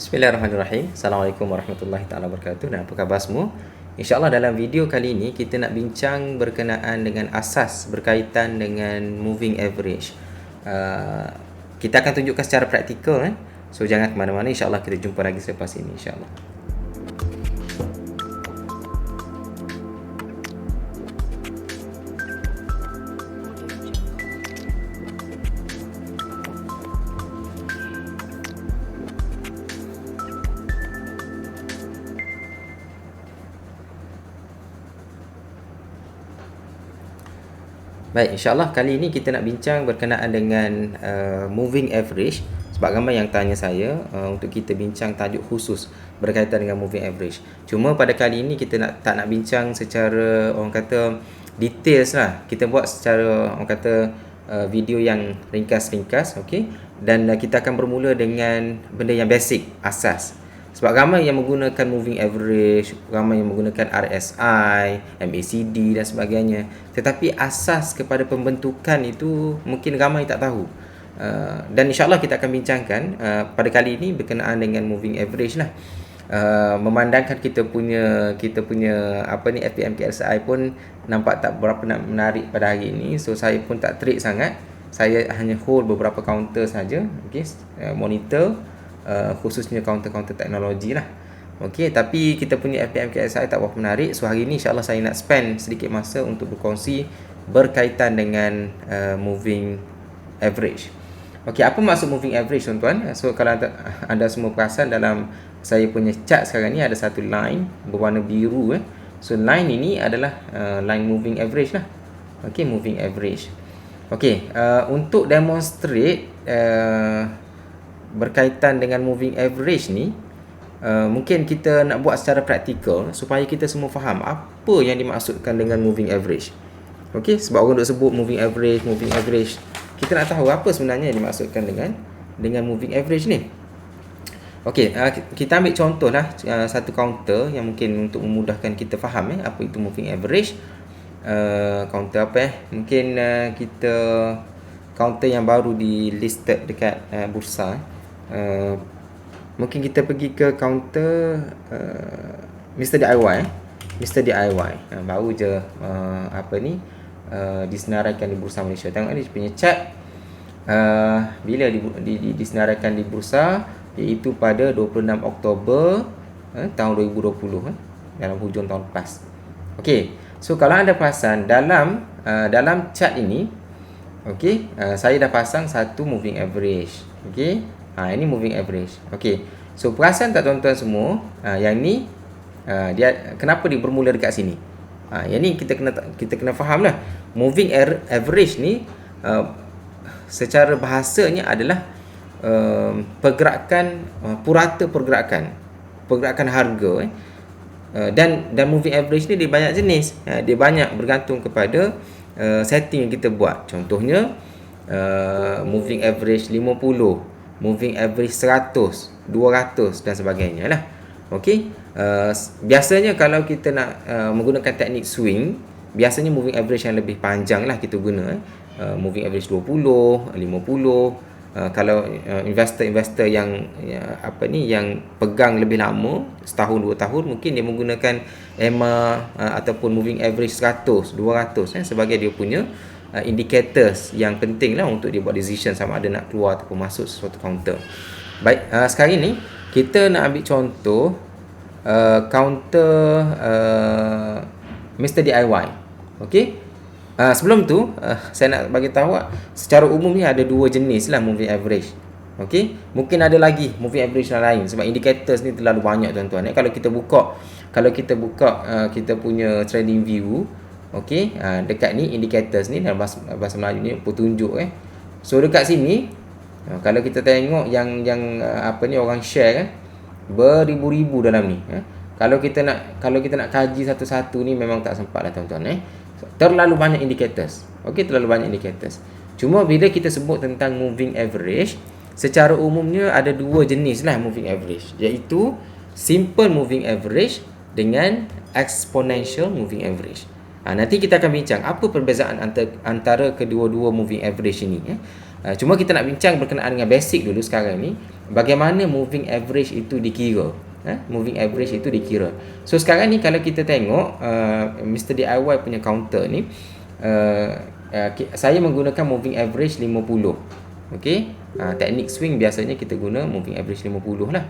Bismillahirrahmanirrahim. Assalamualaikum warahmatullahi taala wabarakatuh. Dan apa khabar semua? InsyaAllah dalam video kali ini kita nak bincang berkenaan dengan asas berkaitan dengan moving average. Kita akan tunjukkan secara praktikal. So jangan ke mana-mana. InsyaAllah kita jumpa lagi selepas ini. InsyaAllah. Baik, insyaAllah kali ini kita nak bincang berkenaan dengan moving average. Sebab ramai yang tanya saya untuk kita bincang tajuk khusus berkaitan dengan moving average. Cuma pada kali ini kita tak nak bincang secara orang kata details lah. Kita buat secara orang kata video yang ringkas-ringkas, okay? Dan kita akan bermula dengan benda yang basic, asas. Sebab ramai yang menggunakan moving average, ramai yang menggunakan RSI, MACD dan sebagainya. Tetapi asas kepada pembentukan itu mungkin ramai tak tahu. Dan insyaAllah kita akan bincangkan pada kali ini berkenaan dengan moving average lah. Memandangkan kita punya FPMKSI pun nampak tak berapa menarik pada hari ini. So saya pun tak trade sangat. Saya hanya hold beberapa counter saja, okay? Monitor khususnya counter-counter teknologi lah. Okey, tapi kita punya FPMKSI tak berapa menarik. So hari ni insyaAllah saya nak spend sedikit masa untuk berkongsi berkaitan dengan moving average. Okey, apa maksud moving average tuan-tuan? So kalau anda semua perasan dalam saya punya chart sekarang ni ada satu line berwarna biru. So line ini adalah line moving average lah. Okey, moving average. Okey, untuk demonstrate berkaitan dengan moving average ni, mungkin kita nak buat secara praktikal supaya kita semua faham apa yang dimaksudkan dengan moving average. Okey, sebab orang duk sebut moving average, kita nak tahu apa sebenarnya yang dimaksudkan dengan moving average ni. Okey, kita ambil contoh lah satu counter yang mungkin untuk memudahkan kita faham apa itu moving average. Counter apa mungkin kita counter yang baru di listed dekat bursa. Mungkin kita pergi ke counter Mr. DIY. Mr. DIY baru je disenaraikan di Bursa Malaysia. Tengok ni punya chart bila disenaraikan di bursa, iaitu pada 26 Oktober tahun 2020, dalam hujung tahun lepas. Okey, so kalau anda perasan dalam chart ini, okey, saya dah pasang satu moving average. Okey, ini moving average. Okey, so perasan tak tuan-tuan semua? Yang ni dia kenapa dia bermula dekat sini? Yang ni kita kena faham lah. Moving average ni secara bahasanya adalah pergerakan purata pergerakan harga. Dan moving average ni dia banyak jenis. Dia banyak bergantung kepada setting yang kita buat. Contohnya moving average 50, moving average 100, 200 dan sebagainya lah. Okey, biasanya kalau kita nak menggunakan teknik swing, biasanya moving average yang lebih panjang lah kita guna. Moving average 20, 50. Kalau investor yang pegang lebih lama, setahun 2 tahun, mungkin dia menggunakan EMA ataupun moving average 100, 200 sebagai dia punya indicators yang penting lah untuk dia buat decision sama ada nak keluar ataupun masuk sesuatu counter. Baik, sekarang ni kita nak ambil contoh counter Mr. DIY. Okey, sebelum tu saya nak bagi tahu secara umum ni ada dua jenis lah moving average. Okey, mungkin ada lagi moving average yang lain sebab indicators ni terlalu banyak tuan-tuan. Kalau kita buka kita punya trading view, okey, dekat ni indicators ni dalam bahasa Melayu ni petunjuk. So dekat sini kalau kita tengok yang orang share beribu-ribu dalam ni. Kalau kita nak kaji satu-satu ni memang tak sempat lah tuan-tuan. Terlalu banyak indicators. Okey, terlalu banyak indicators. Cuma bila kita sebut tentang moving average, secara umumnya ada dua jenis lah moving average, iaitu simple moving average dengan exponential moving average. Nanti kita akan bincang apa perbezaan antara kedua-dua moving average ini. Cuma kita nak bincang berkenaan dengan basic dulu sekarang ni. bagaimana moving average itu dikira. Moving average itu dikira. So sekarang ni kalau kita tengok Mr. DIY punya counter ni, saya menggunakan moving average 50. Okey. Teknik swing biasanya kita guna moving average 50 lah.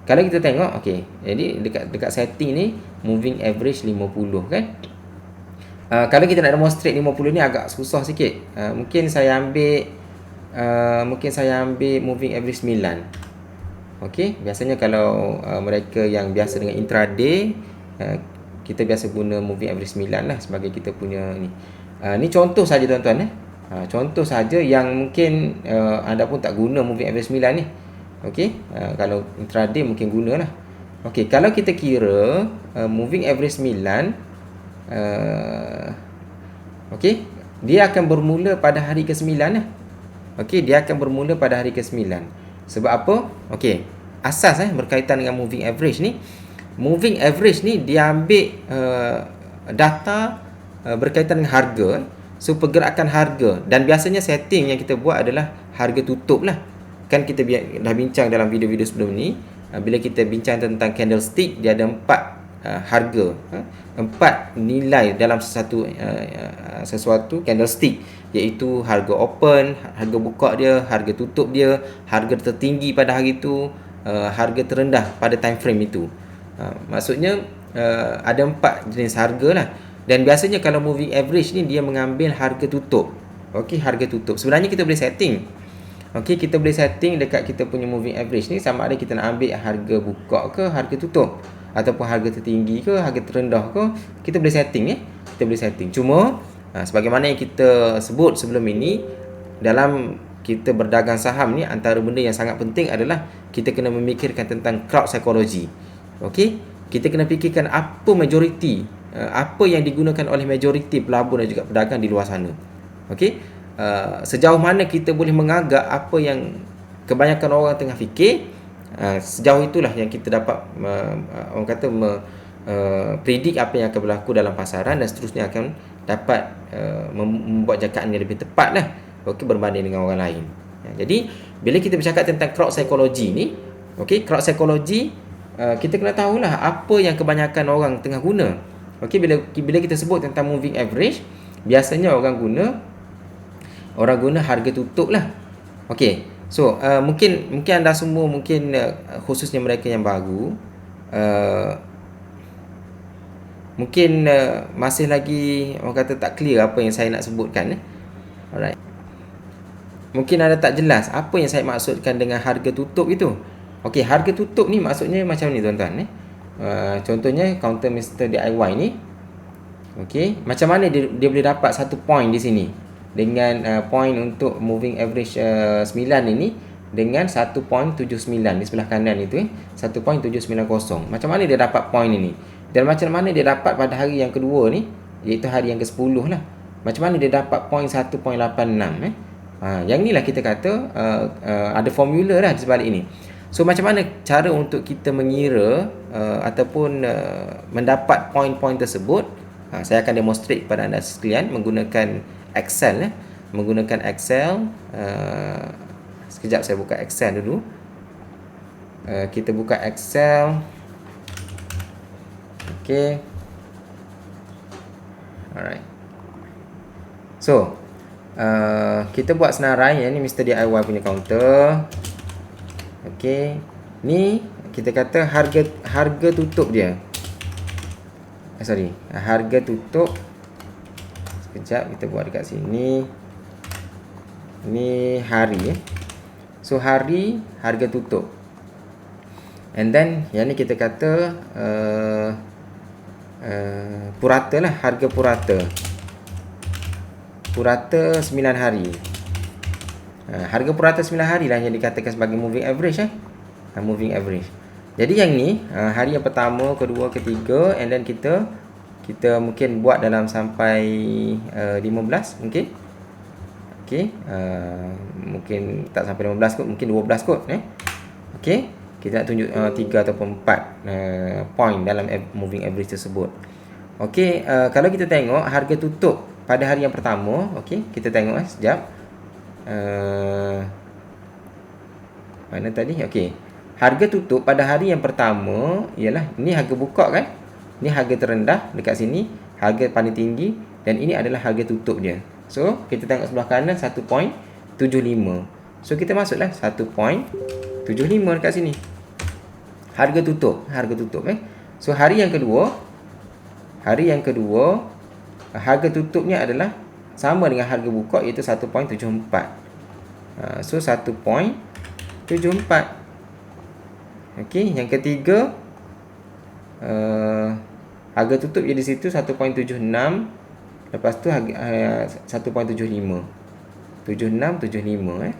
Kalau kita tengok, okey. Jadi dekat setting ni moving average 50 kan. Kalau kita nak demonstrate 50 ni agak susah sikit. Mungkin saya ambil moving average 9. Okey, biasanya kalau mereka yang biasa dengan intraday, kita biasa guna moving average 9 lah sebagai kita punya ni. Ni contoh saja tuan-tuan. Contoh saja yang mungkin anda pun tak guna moving average 9 ni. Okey, kalau intraday mungkin gunalah. Okey, kalau kita kira moving average 9, okey, dia akan bermula pada hari ke-9 lah. Okey, dia akan bermula pada hari ke-9. Sebab apa? Okey, asas berkaitan dengan moving average ni. Moving average ni dia ambil data berkaitan dengan harga. So pergerakan harga, dan biasanya setting yang kita buat adalah harga tutup lah. Kan kita dah bincang dalam video-video sebelum ni, bila kita bincang tentang candlestick, dia ada 4 harga, 4 nilai dalam sesuatu candlestick, iaitu harga open, harga buka dia, harga tutup dia, harga tertinggi pada hari itu, harga terendah pada time frame itu. Maksudnya ada 4 jenis harga lah. Dan biasanya kalau moving average ni dia mengambil harga tutup. Okey, harga tutup. Sebenarnya kita boleh setting. Okey, kita boleh setting dekat kita punya moving average ni sama ada kita nak ambil harga buka ke harga tutup, ataupun harga tertinggi ke harga terendah ke, kita boleh setting Kita boleh setting. Cuma sebagaimana yang kita sebut sebelum ini, dalam kita berdagang saham ni, antara benda yang sangat penting adalah kita kena memikirkan tentang crowd psychology. Okey, kita kena fikirkan apa majoriti, apa yang digunakan oleh majoriti pelabur dan juga pedagang di luar sana. Okey, sejauh mana kita boleh mengagak apa yang kebanyakan orang tengah fikir, sejauh itulah yang kita dapat orang kata predict apa yang akan berlaku dalam pasaran, dan seterusnya akan dapat membuat jakaan yang lebih tepat lah, okey, berbanding dengan orang lain. Jadi bila kita bercakap tentang crowd psychology ni, okey, crowd psychology, kita kena tahulah apa yang kebanyakan orang tengah guna. Okey, bila kita sebut tentang moving average, biasanya orang guna harga tutup lah. Okey, so mungkin anda semua, mungkin khususnya mereka yang baru, mungkin masih lagi orang kata tak clear apa yang saya nak sebutkan. Alright, mungkin anda tak jelas apa yang saya maksudkan dengan harga tutup itu. Okey, harga tutup ni maksudnya macam ni tuan-tuan. Contohnya counter Mr. DIY ni. Okey, macam mana dia boleh dapat 1 point di sini dengan point untuk moving average 9 ini dengan 1.79 di sebelah kanan itu 1.790. Macam mana dia dapat point ini? Dan macam mana dia dapat pada hari yang kedua ni, iaitu hari yang ke-10 lah. Macam mana dia dapat point 1.86 yang inilah kita kata ada formula lah di sebalik ini. So macam mana cara untuk kita mengira ataupun mendapat point-point tersebut? Saya akan demonstrate kepada anda sekalian menggunakan Excel. Menggunakan Excel. Sekejap saya buka Excel dulu. Kita buka Excel. Okay. Alright. So kita buat senarai. Ni Mr. DIY punya counter. Okey, ni kita kata harga tutup dia. Harga tutup. Sekejap kita buat dekat sini. Ni hari So hari harga tutup. And then yang ni kita kata purata lah, harga purata. Purata 9 hari. Harga purata 9 hari lah yang dikatakan sebagai moving average moving average. Jadi yang ni hari yang pertama, kedua, ketiga, and then kita mungkin buat dalam sampai 15 mungkin. Okey, mungkin tak sampai 15 kot, mungkin 12 kot Okey, kita nak tunjuk 3 ataupun 4 point dalam moving average tersebut. Okey, kalau kita tengok harga tutup pada hari yang pertama, okey, kita tengok sekejap. Mana tadi? Okey. Harga tutup pada hari yang pertama ialah ni harga buka kan? Ni harga terendah dekat sini, harga paling tinggi, dan ini adalah harga tutup dia. So, kita tengok sebelah kanan 1.75. So, kita masuklah 1.75 dekat sini. Harga tutup So, hari yang kedua, harga tutupnya adalah sama dengan harga buka, iaitu 1.74. So 1.74. Okey, yang ketiga, harga tutup dia di situ 1.76. Lepas tu harga 1.75. 7675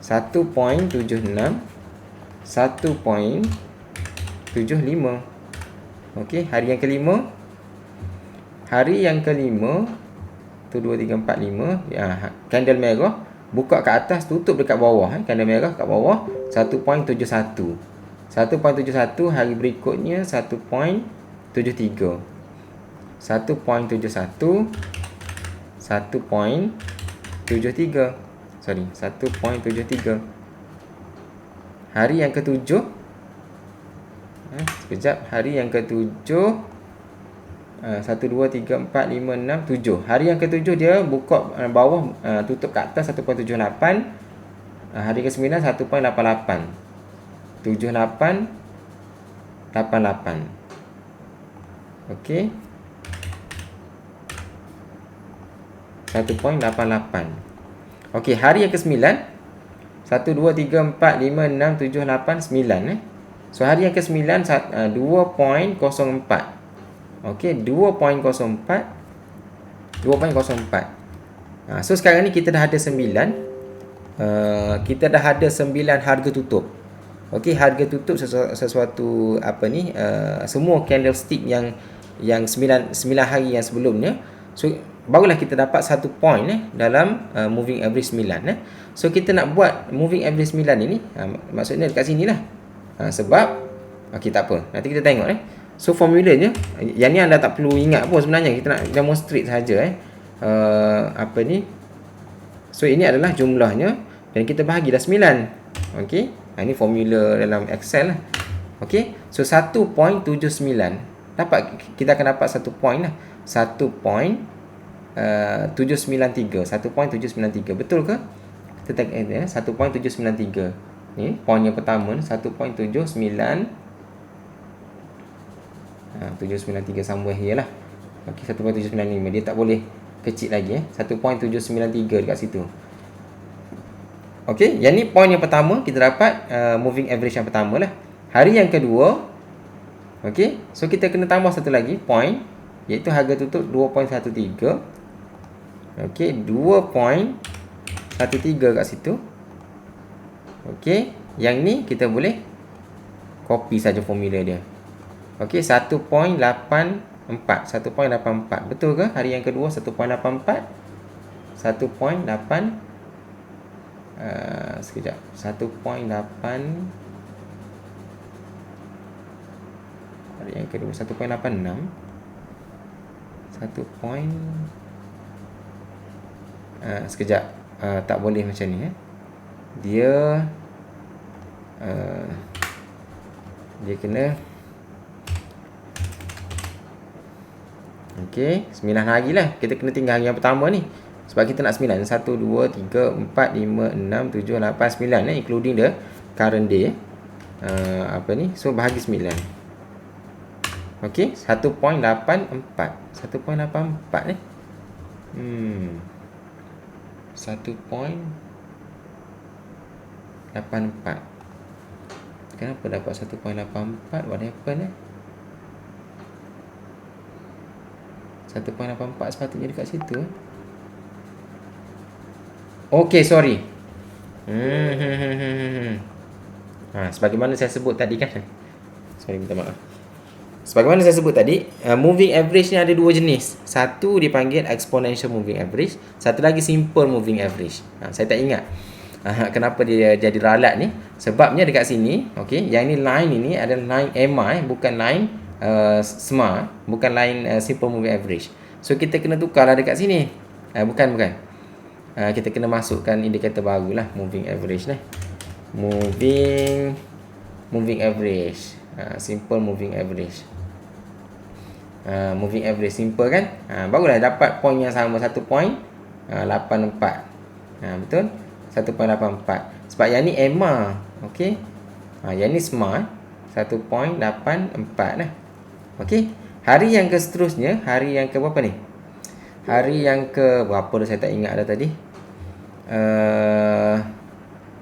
1.76 1.75. Okey, hari yang kelima. Tu 2 3 4 5. Ya, candle merah buka kat atas, tutup dekat bawah. Candle merah kat bawah 1.71. 1.71. Hari berikutnya 1.73. 1.71. 1.73. Sorry, 1.73. Hari yang ketujuh. Sekejap, hari yang ketujuh 1, 2, 3, 4, 5, 6, 7. Hari yang ketujuh dia buka bawah, tutup kat atas 1.78. Hari ke-9 1.88. 7888. Okey. 1.88. Okey, hari yang ke-9 1, 2, 3, 4, 5, 6, 7, 8, 9. So, hari yang ke-9 2.04. Okey, 2.04. So, sekarang ni kita dah ada 9. Kita dah ada 9 harga tutup. Okey, harga tutup sesuatu apa ni? Semua candlestick yang 9 hari yang sebelumnya. So, barulah kita dapat 1 point dalam moving average 9. So, kita nak buat moving average 9 ini, maksudnya dekat sinilah. Sebab okey, tak apa. Nanti kita tengok So, formulanya yang ni anda tak perlu ingat pun sebenarnya. Kita nak demonstrate saja apa ni. So, ini adalah jumlahnya dan kita bahagi dah 9. Okey. Ini formula dalam Excel lah. Okey. So, 1.79. Kita akan dapat 1 point lah. 1.793. 1.793. Betul ke? Kita tengok 1.793. Ni point yang pertama 1.79. 793 somewhere here lah. Okey, 1.795. Dia tak boleh kecil lagi 1.793 dekat situ. Okey, yang ni point yang pertama kita dapat moving average yang pertama lah. Hari yang kedua, okey, so kita kena tambah satu lagi point, iaitu harga tutup 2.13. Okey, 2.13 kat situ. Okey, yang ni kita boleh copy saja formula dia. Okey, 1.84. 1.84. Betul ke? Hari yang kedua 1.84. 1.8. Sekejap. 1.8. Hari yang kedua 1.86. 1. Sekejap. Tak boleh macam ni Dia kena. Okey, 9 hari lah. Kita kena tinggal hari yang pertama ni. Sebab kita nak 9. 1, 2, 3, 4, 5, 6, 7, 8, 9 including the current day. Apa ni? So, bahagi 9. Okey, 1.84. 1.84 1.84. Kenapa dapat 1.84? What happened 1.84 sepatutnya dekat situ. Okey, sorry. Sebagaimana saya sebut tadi kan. Sorry, minta maaf. Sebagaimana saya sebut tadi, moving average ni ada dua jenis. Satu dipanggil exponential moving average, satu lagi simple moving average. Saya tak ingat kenapa dia jadi ralat ni. Sebabnya dekat sini, okey, yang ni line ini adalah line EMA bukan line SMA, bukan line simple moving average. So kita kena tukarlah dekat sini. Bukan. Kita kena masukkan indikator barulah moving average lah. moving average. Simple moving average. Moving average simple kan? Barulah dapat point yang sama 1.84. Betul? 1.84. Sebab yang ni EMA. Okey. Yang ni SMA 1.84 lah. Okey. Hari yang ke seterusnya, hari yang ke berapa ni? Hari yang ke berapa dah saya tak ingat dah tadi.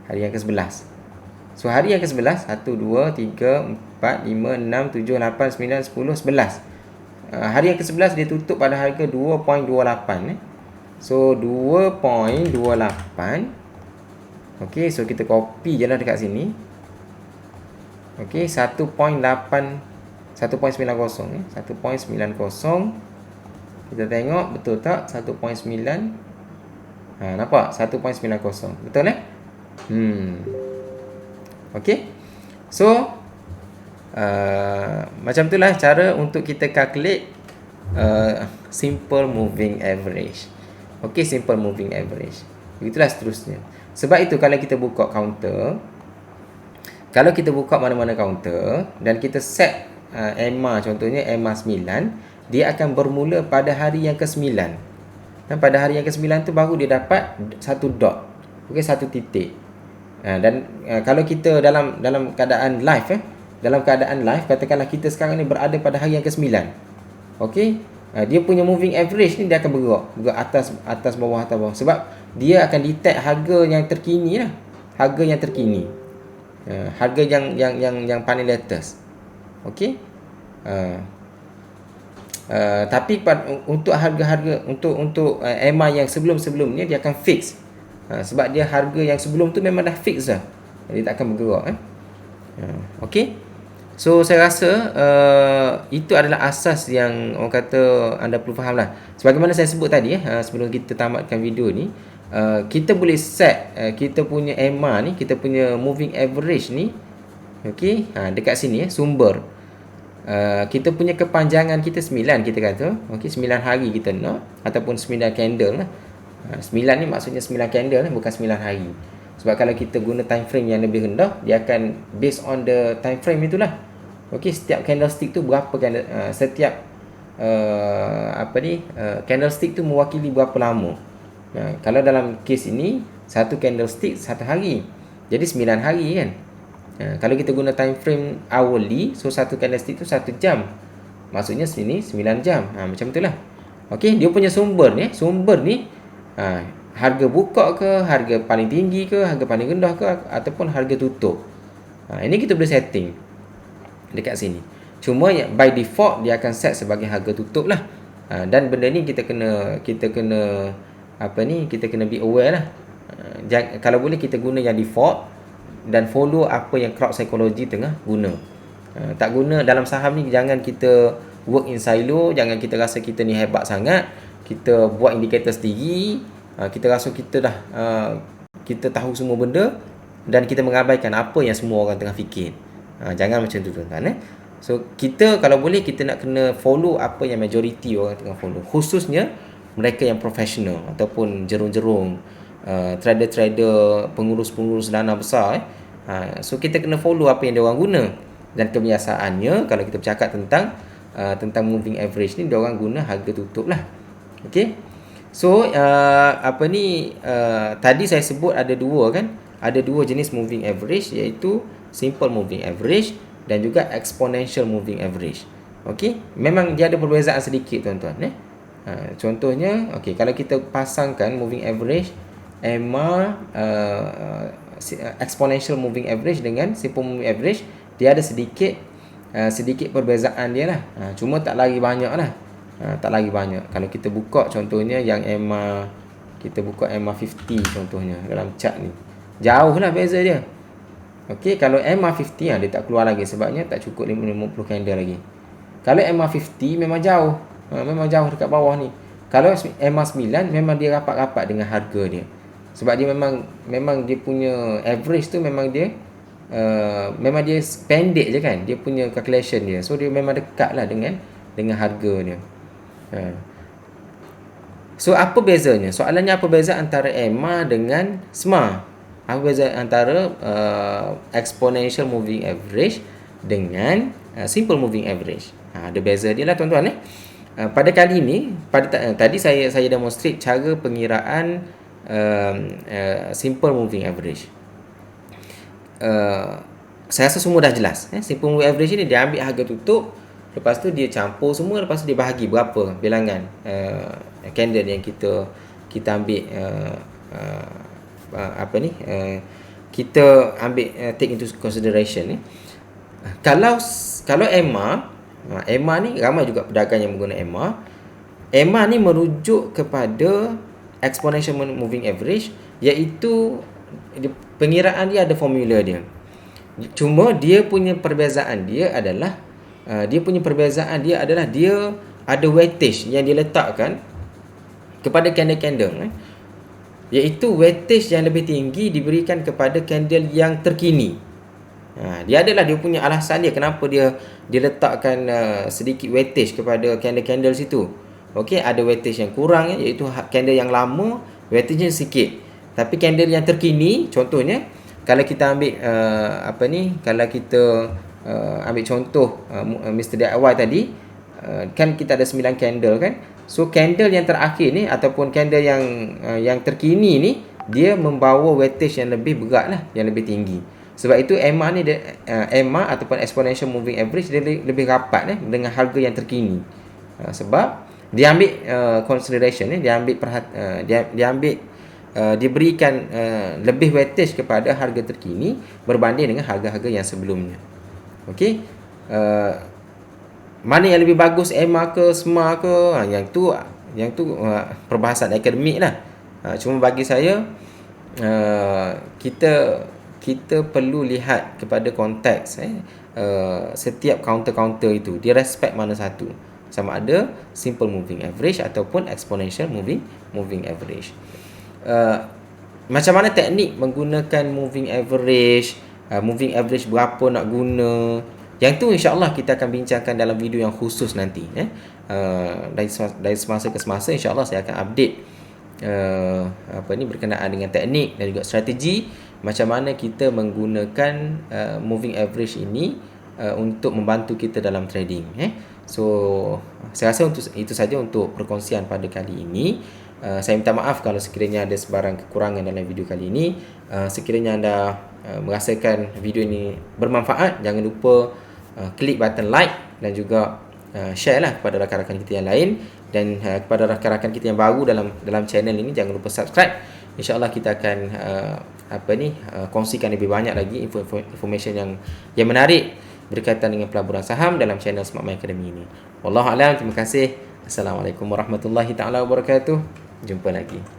Hari yang ke 11. So hari yang ke 11, 1 2 3 4 5 6 7 8 9 10 11. Hari yang ke 11 dia tutup pada harga 2.28 So 2.28. Okey, so kita copy je lah dekat sini. Okey, 1.90 1.90. Kita tengok betul tak 1.9. Nampak 1.90. Betul Okey. So macam itulah cara untuk kita calculate simple moving average. Okey, simple moving average. Begitulah seterusnya. Sebab itu kalau kita buka counter, kalau kita buka mana-mana counter dan kita set EMA, contohnya EMA 9, dia akan bermula pada hari yang ke-9. Dan pada hari yang ke-9 tu baru dia dapat satu dot. Okey, satu titik. Dan kalau kita dalam keadaan live dalam keadaan live, katakanlah kita sekarang ni berada pada hari yang ke-9. Okey, dia punya moving average ni dia akan bergerak atas bawah sebab dia akan detect harga yang terkini lah. Harga yang terkini. Harga yang paling latest. Okey. Tapi untuk harga-harga untuk EMA yang sebelum-sebelum ni dia akan fix. Sebab dia harga yang sebelum tu memang dah fix dah. Dia tak akan bergerak Okey. So saya rasa itu adalah asas yang orang kata anda perlu faham lah. Sebagaimana saya sebut tadi sebelum kita tamatkan video ni, kita boleh set kita punya EMA ni, kita punya moving average ni. Okey, dekat sini sumber. Kita punya kepanjangan kita 9 kita kata. Okey, 9 hari kita nak ataupun 9 candle lah. 9 ni maksudnya 9 candle lah, bukan 9 hari. Sebab kalau kita guna time frame yang lebih rendah, dia akan based on the time frame itulah. Okey, setiap candlestick tu berapa setiap candlestick tu mewakili berapa lama. Kalau dalam kes ini satu candlestick 1 hari. Jadi 9 hari kan. Kalau kita guna time frame hourly, so satu candlestick tu 1 jam. Maksudnya sini 9 jam. Macam itulah. Okey, dia punya sumber ni harga buka ke, harga paling tinggi ke, harga paling rendah ke, ataupun harga tutup. Ini kita boleh setting dekat sini. Cuma by default dia akan set sebagai harga tutup lah. Dan benda ni kita kena be aware lah. Kalau boleh kita guna yang default dan follow apa yang crowd psychology tengah guna. Tak guna dalam saham ni, jangan kita work in silo, jangan kita rasa kita ni hebat sangat, kita buat indikator sendiri, kita rasa kita dah kita tahu semua benda dan kita mengabaikan apa yang semua orang tengah fikir. Jangan macam tu tuan-tuan. So kita kalau boleh kita nak kena follow apa yang majority orang tengah follow, khususnya mereka yang profesional ataupun jerung-jerung, trader-trader, pengurus-pengurus dana besar. So kita kena follow apa yang dia orang guna. Dan kebiasaannya kalau kita bercakap tentang moving average ni, dia orang guna harga tutup lah. Okey. So tadi saya sebut ada dua kan? Ada dua jenis moving average, iaitu simple moving average dan juga exponential moving average. Okey, memang dia ada perbezaan sedikit tuan-tuan. Contohnya, okey, kalau kita pasangkan moving average EMA exponential moving average dengan simple moving average, dia ada sedikit perbezaan dia lah. Cuma tak lagi banyak lah. Tak lagi banyak. Kalau kita buka contohnya yang EMA, kita buka EMA 50 contohnya dalam chart ni, jauh lah beza dia. Okey, kalau EMA 50 dia tak keluar lagi sebabnya tak cukup 50 candle lagi. Kalau EMA 50 memang jauh. Memang jauh dekat bawah ni. Kalau EMA 9 memang dia rapat-rapat dengan harga dia. Sebab dia memang dia punya average tu memang dia pendek je kan. Dia punya calculation dia. So dia memang dekat lah dengan harga dia. So apa bezanya? Soalannya apa beza antara EMA dengan SMA? Apa beza antara exponential moving average dengan simple moving average? Ada beza dia lah tuan-tuan. Pada kali ini, tadi saya demonstrate cara pengiraan simple moving average. Saya rasa semua dah jelas. Simple moving average ni dia ambil harga tutup, lepas tu dia campur semua, lepas tu dia bahagi berapa bilangan candle yang kita ambil kita ambil take into consideration ni. Kalau EMA ni ramai juga pedagang yang menggunakan EMA. EMA ni merujuk kepada exponential moving average, iaitu pengiraan dia ada formula dia. Cuma dia punya perbezaan dia adalah dia ada weightage yang diletakkan kepada candle-candle, iaitu weightage yang lebih tinggi diberikan kepada candle yang terkini. Dia punya alasan dia kenapa dia letakkan sedikit weightage kepada candle-candle situ. Okey, ada weightage yang kurang, iaitu candle yang lama weightage-nya sikit. Tapi candle yang terkini, contohnya kalau kita ambil ambil contoh Mr. DIY tadi, kan kita ada 9 candle kan. So candle yang terakhir ni ataupun candle yang terkini ni, dia membawa weightage yang lebih berat lah, yang lebih tinggi. Sebab itu EMA ni EMA ataupun exponential moving average dia lebih rapat dengan harga yang terkini. Sebab dia ambil consideration ni, dia berikan lebih weightage kepada harga terkini berbanding dengan harga-harga yang sebelumnya. Okey. Mana yang lebih bagus, EMA ke SMA ke, yang tu perbahasan akademik lah. Cuma bagi saya kita perlu lihat kepada konteks setiap counter itu dia respect mana satu, sama ada simple moving average ataupun exponential moving average. Macam mana teknik menggunakan moving average berapa nak guna, yang tu insya-Allah kita akan bincangkan dalam video yang khusus nanti. Dari semasa ke semasa insya-Allah saya akan update berkenaan dengan teknik dan juga strategi macam mana kita menggunakan moving average ini untuk membantu kita dalam trading. So saya rasa itu saja untuk perkongsian pada kali ini. Saya minta maaf kalau sekiranya ada sebarang kekurangan dalam video kali ini. Sekiranya anda merasakan video ini bermanfaat, jangan lupa klik button like dan juga share lah kepada rakan-rakan kita yang lain, dan kepada rakan-rakan kita yang baru dalam channel ini, jangan lupa subscribe. InsyaAllah kita akan kongsikan lebih banyak lagi information yang menarik berkaitan dengan pelaburan saham dalam channel Smart My Academy ini. Wallahualam, terima kasih. Assalamualaikum warahmatullahi taala wabarakatuh. Jumpa lagi.